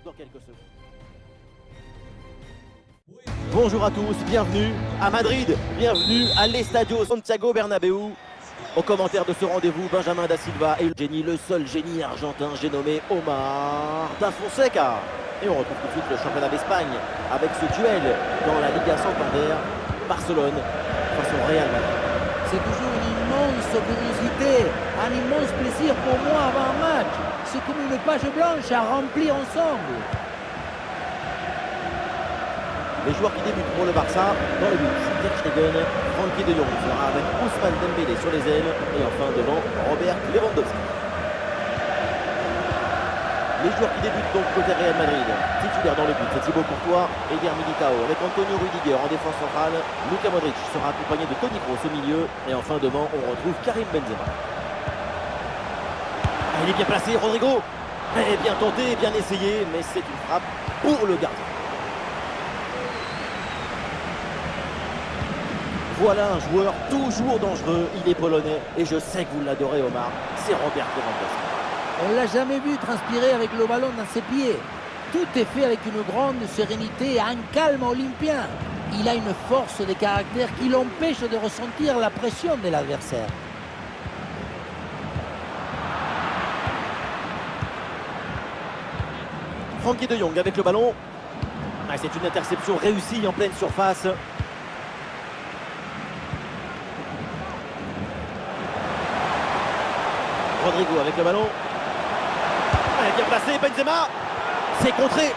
dans quelques secondes. Bonjour à tous, bienvenue à Madrid, bienvenue à l'Estadio Santiago Bernabéu. Au commentaire de ce rendez-vous, Benjamin da Silva et le génie, le seul génie argentin, j'ai nommé Omar da Fonseca. Et on retrouve tout de suite le championnat d'Espagne avec ce duel dans la Liga Santander, Barcelone face au Real Madrid. C'est toujours une immense curiosité, un immense plaisir pour moi avant un match. C'est comme une page blanche à remplir ensemble. Les joueurs qui débutent pour le Barça, dans le but, Ter Stegen, Frenkie de Jong sera avec Ousmane Dembélé sur les ailes et enfin devant Robert Lewandowski. Les joueurs qui débutent donc côté Real Madrid, titulaire dans le but, c'est Thibaut Courtois, Eder Militao avec Antonio Rüdiger en défense centrale, Luka Modric sera accompagné de Toni Kroos au milieu et enfin devant on retrouve Karim Benzema. Il est bien placé, Rodrigo, bien tenté, bien essayé, mais c'est une frappe pour le gardien. Voilà un joueur toujours dangereux, il est polonais et je sais que vous l'adorez Omar, c'est Robert Lewandowski. On ne l'a jamais vu transpirer avec le ballon dans ses pieds. Tout est fait avec une grande sérénité et un calme olympien. Il a une force de caractère qui l'empêche de ressentir la pression de l'adversaire. Frenkie de Jong avec le ballon. C'est une interception réussie en pleine surface. Rodrigo avec le ballon. Bien placé, Benzema. C'est contré.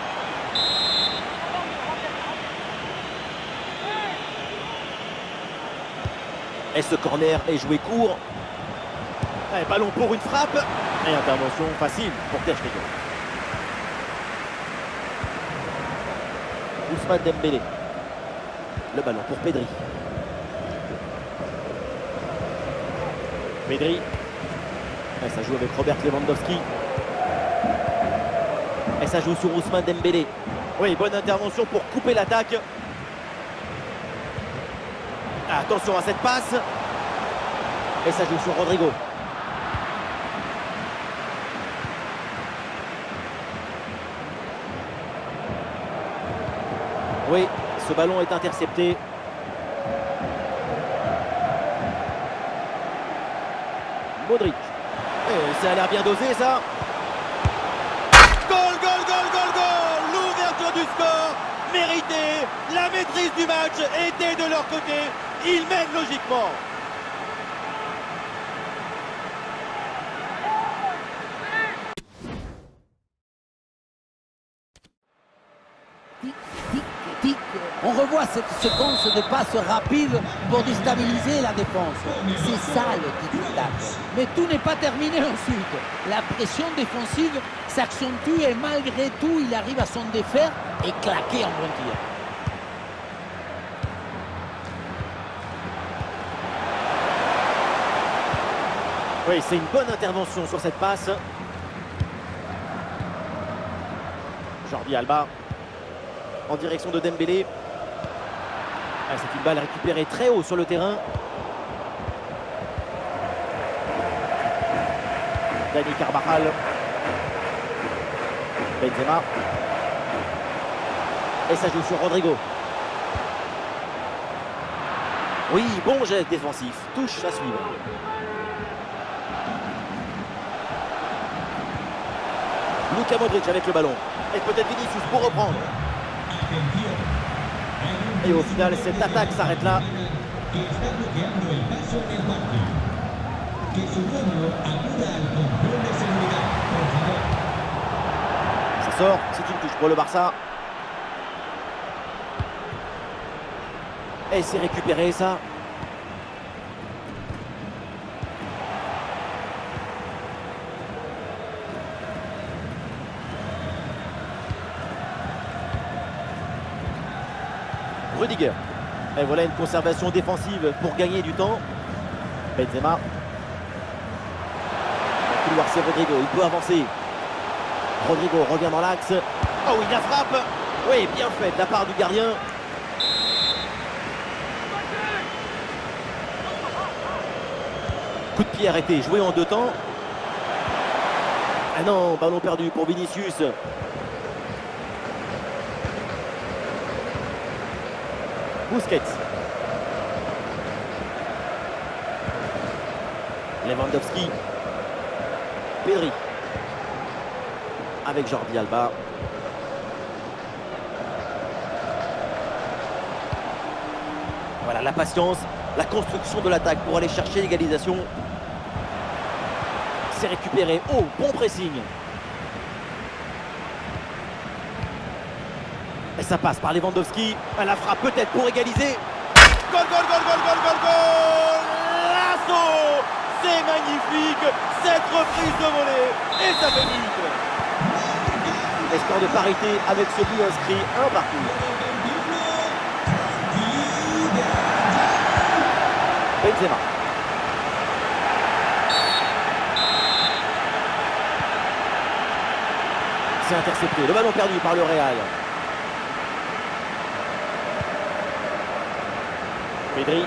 Et ce corner est joué court. Ballon pour une frappe. Et intervention facile pour Ter Stegen. Ousmane Dembélé. Le ballon pour Pedri. Pedri. Ça joue avec Robert Lewandowski. Et ça joue sur Ousmane Dembélé. Oui, bonne intervention pour couper l'attaque. Attention à cette passe. Et ça joue sur Rodrigo. Oui, ce ballon est intercepté. Modric. Et ça a l'air bien dosé ça. Goal, goal, goal, goal, goal. L'ouverture du score méritée. La maîtrise du match était de leur côté. Ils mènent logiquement. On revoit cette séquence de passes rapides pour déstabiliser la défense. C'est ça le tic-tac. Mais tout n'est pas terminé ensuite. La pression défensive s'accentue et malgré tout, il arrive à s'en défaire et claquer en bon tir. Oui, c'est une bonne intervention sur cette passe. Jordi Alba en direction de Dembélé. C'est une balle récupérée très haut sur le terrain. Dani Carvajal. Benzema. Et ça joue sur Rodrigo. Oui, bon geste défensif. Touche à suivre. Luka Modric avec le ballon. Et peut-être Vinicius pour reprendre. Et au final, cette attaque s'arrête là. Ça sort, c'est une touche pour le Barça. Et c'est récupéré ça. Rüdiger. Et voilà une conservation défensive pour gagner du temps. Benzema. Le couloir, c'est Rodrigo, il peut avancer. Rodrigo revient dans l'axe. Oh oui, la frappe. Oui, bien fait de la part du gardien. Coup de pied arrêté, joué en deux temps. Ah non, ballon perdu pour Vinicius. Busquets. Lewandowski. Pedri. Avec Jordi Alba. Voilà la patience, la construction de l'attaque pour aller chercher l'égalisation. C'est récupéré. Oh, bon pressing. Et ça passe par Lewandowski. Elle la frappe peut-être pour égaliser. Goal, goal, goal, goal, goal, goal, goal. L'assaut. C'est magnifique. Cette reprise de volée. Et ça fait but. Et score de parité avec ce but inscrit, un partout. Benzema. C'est intercepté. Le ballon perdu par le Real. Pedri.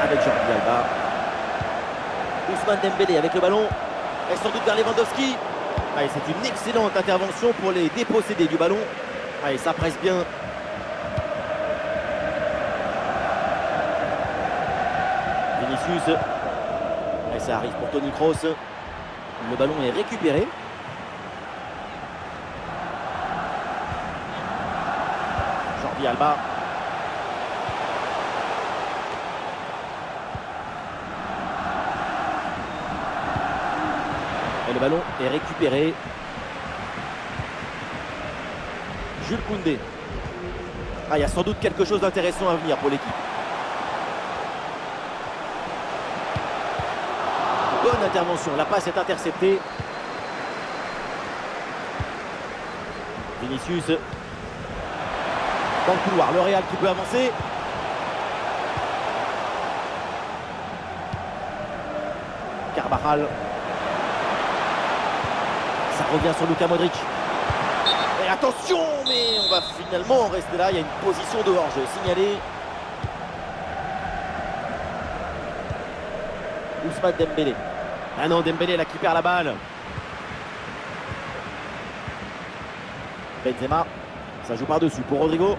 Avec Jordi Alba. Ousmane Dembélé avec le ballon. Et sans doute vers Lewandowski. Allez, c'est une excellente intervention pour les déposséder du ballon. Allez, ça presse bien. Vinicius. Et ça arrive pour Toni Kroos. Le ballon est récupéré. Jordi Alba. Et le ballon est récupéré. Jules Koundé. Ah, il y a sans doute quelque chose d'intéressant à venir pour l'équipe. Bonne intervention, la passe est interceptée. Vinicius. Dans le couloir, le Real qui peut avancer. Carvajal. Ça revient sur Luka Modric. Et attention, mais on va finalement rester là. Il y a une position de hors-jeu signalée. Ousmane Dembélé. Ah non, Dembélé là qui perd la balle. Benzema. Ça joue par-dessus pour Rodrigo.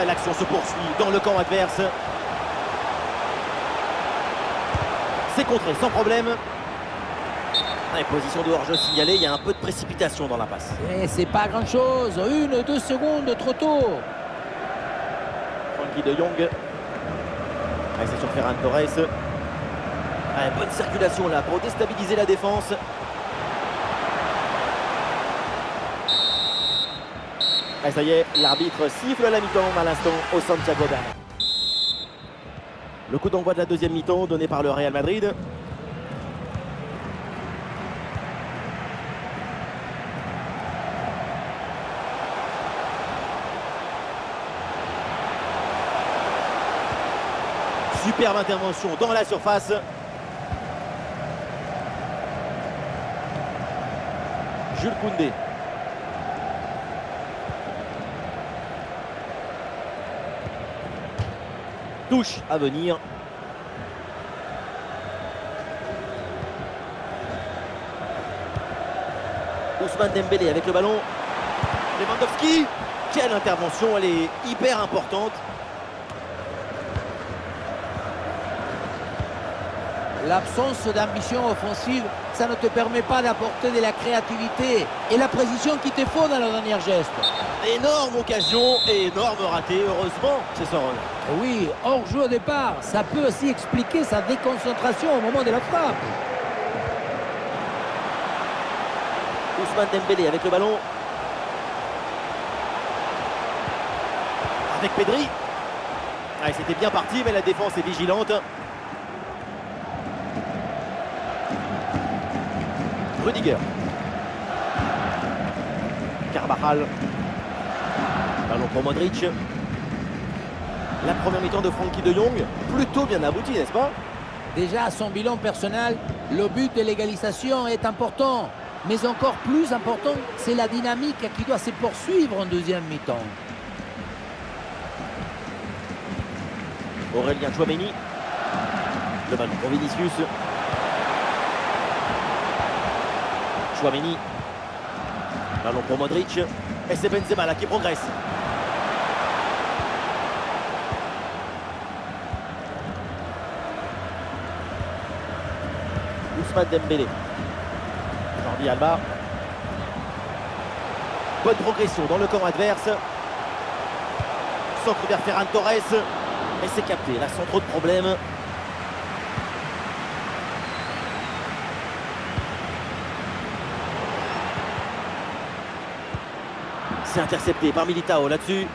L'action se poursuit dans le camp adverse. C'est contré sans problème. Allez, position de hors-jeu signalée. Il y a un peu de précipitation dans la passe. Et c'est pas grand-chose. 1-2 secondes trop tôt. Frenkie de Jong. Allez, c'est sur Ferran Torres. Allez, bonne circulation là pour déstabiliser la défense. Allez, ça y est, l'arbitre siffle la mi-temps à l'instant au Santiago Bernabéu. Le coup d'envoi de la deuxième mi-temps donné par le Real Madrid. Superbe intervention dans la surface. Jules Koundé. Touche à venir. Ousmane Dembélé avec le ballon. Lewandowski. Quelle intervention, elle est hyper importante. L'absence d'ambition offensive, ça ne te permet pas d'apporter de la créativité et la précision qu'il te faut dans le dernier geste. Énorme occasion et énorme raté, heureusement, c'est son rôle. Oui, hors-jeu au départ, ça peut aussi expliquer sa déconcentration au moment de la frappe. Ousmane Dembélé avec le ballon. Avec Pedri. Ah, c'était bien parti, mais la défense est vigilante. Rudiger. Carvajal. Ballon pour Modric. La première mi-temps de Frenkie de Jong, plutôt bien aboutie, n'est-ce pas? Déjà, à son bilan personnel, le but de l'égalisation est important. Mais encore plus important, c'est la dynamique qui doit se poursuivre en deuxième mi-temps. Aurélien Tchouaméni. Le ballon pour Vinicius. Tchouaméni. Ballon pour Modric. Et c'est Benzema là qui progresse. Ousmane Dembélé. Jordi Alba. Bonne progression dans le camp adverse. Centre vers Ferran Torres. Et c'est capté, là sans trop de problèmes. C'est intercepté par Militao là-dessus.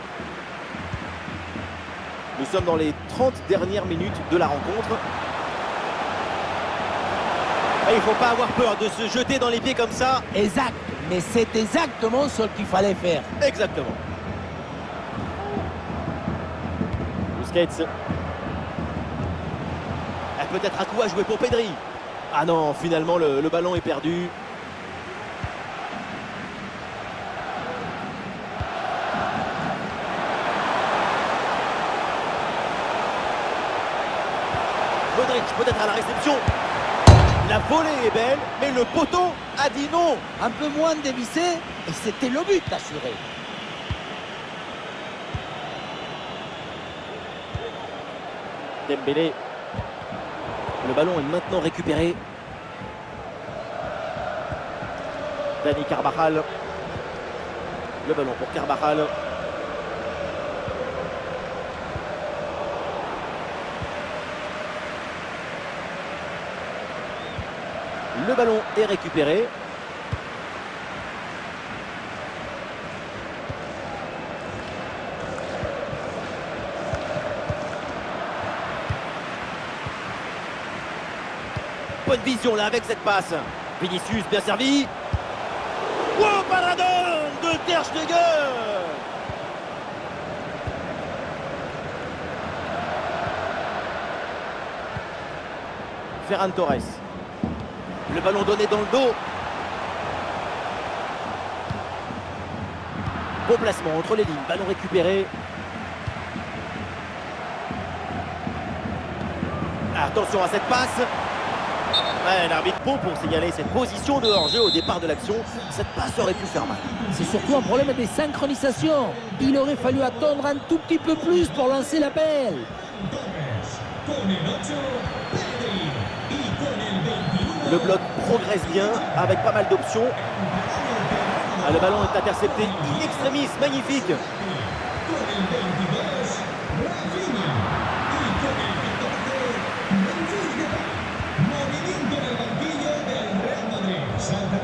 Nous sommes dans les 30 dernières minutes de la rencontre. Et il ne faut pas avoir peur de se jeter dans les pieds comme ça. Exact, mais c'est exactement ce qu'il fallait faire. Exactement. Busquets. Peut-être un coup à jouer pour Pedri. Ah non, finalement le ballon est perdu. Modric peut-être à la réception. La volée est belle, mais le poteau a dit non. Un peu moins dévissé et c'était le but assuré. Dembélé. Le ballon est maintenant récupéré. Dani Carvajal. Le ballon pour Carvajal. Le ballon est récupéré. Bonne vision là avec cette passe. Vinicius bien servi. Wow, paradon de Ter Stegen. Ferran Torres. Le ballon donné dans le dos. Bon placement entre les lignes. Ballon récupéré. Attention à cette passe. Ouais, l'arbitre pour signaler cette position de hors-jeu au départ de l'action. Cette passe aurait pu faire mal. C'est surtout un problème de synchronisation. Il aurait fallu attendre un tout petit peu plus pour lancer l'appel. Le bloc progresse bien avec pas mal d'options. Ah, le ballon est intercepté in extremis, magnifique.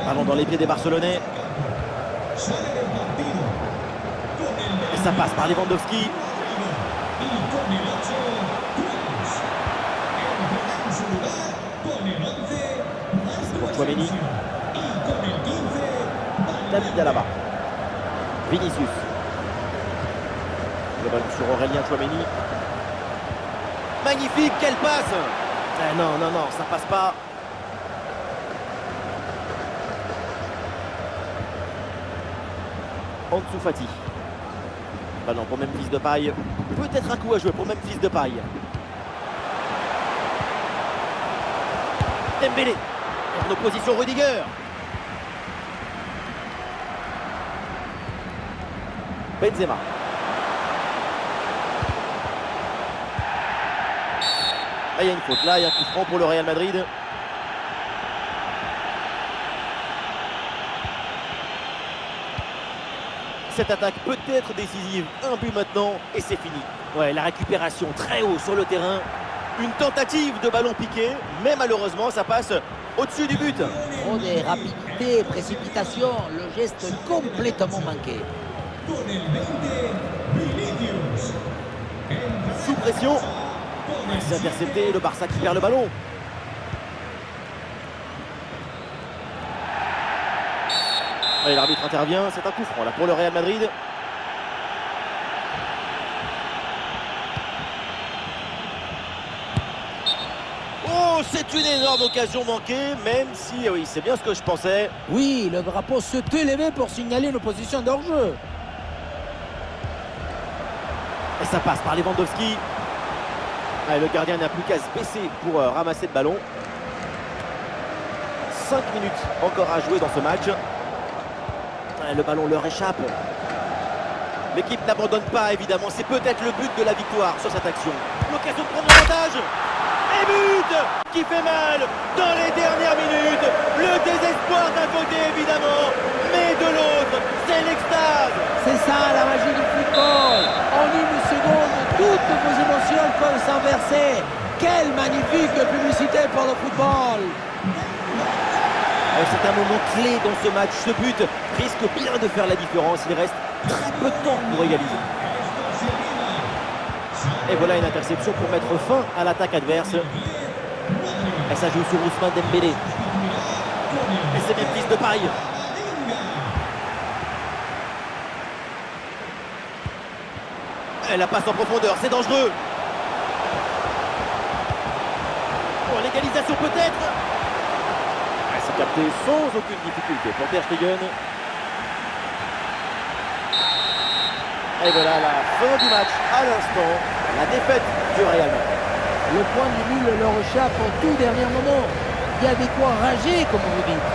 Ballon dans les pieds des Barcelonais. Et ça passe par Lewandowski. C'est pour Tchouaméni. David Alaba. Vinicius. Le ballon sur Aurélien Tchouaméni. Magnifique, quelle passe! Non, ça passe pas. Ansu Fati. Ballon pour Memphis Depay. Peut-être un coup à jouer pour Memphis Depay. Dembélé. En opposition Rudiger. Benzema. Là, il y a une faute. Là, il y a un coup franc pour le Real Madrid. Cette attaque peut être décisive. Un but maintenant et c'est fini. Ouais, la récupération très haut sur le terrain. Une tentative de ballon piqué, mais malheureusement, ça passe au-dessus du but. Trop de rapidité, précipitation, le geste complètement manqué. Sous pression. C'est intercepté, le Barça qui perd le ballon. Allez, l'arbitre intervient, c'est un coup franc là pour le Real Madrid. Oh, c'est une énorme occasion manquée, même si, oui, c'est bien ce que je pensais. Oui, le drapeau se élevé pour signaler une position d'hors-jeu. Et ça passe par Lewandowski. Allez, le gardien n'a plus qu'à se baisser pour ramasser le ballon. 5 minutes encore à jouer dans ce match. Le ballon leur échappe. L'équipe n'abandonne pas, évidemment. C'est peut-être le but de la victoire sur cette action. L'occasion de prendre l'avantage. Et but qui fait mal dans les dernières minutes. Le désespoir d'un côté, évidemment, mais de l'autre, c'est l'extase. C'est ça la magie du football. En une seconde, toutes vos émotions peuvent s'inverser. Quelle magnifique publicité pour le football. C'est un moment clé dans ce match. Ce but risque bien de faire la différence. Il reste très peu de temps pour égaliser. Et voilà une interception pour mettre fin à l'attaque adverse. Et ça joue sur Ousmane Dembélé. Et c'est Memphis Depay. Et la passe en profondeur, c'est dangereux. Pour l'égalisation peut-être. C'est capté sans aucune difficulté pour Ter Stegen. Et voilà la fin du match à l'instant. La défaite du Real Madrid. Le point du nul leur échappe au tout dernier moment. Il y a des quoi rager, comme vous dites.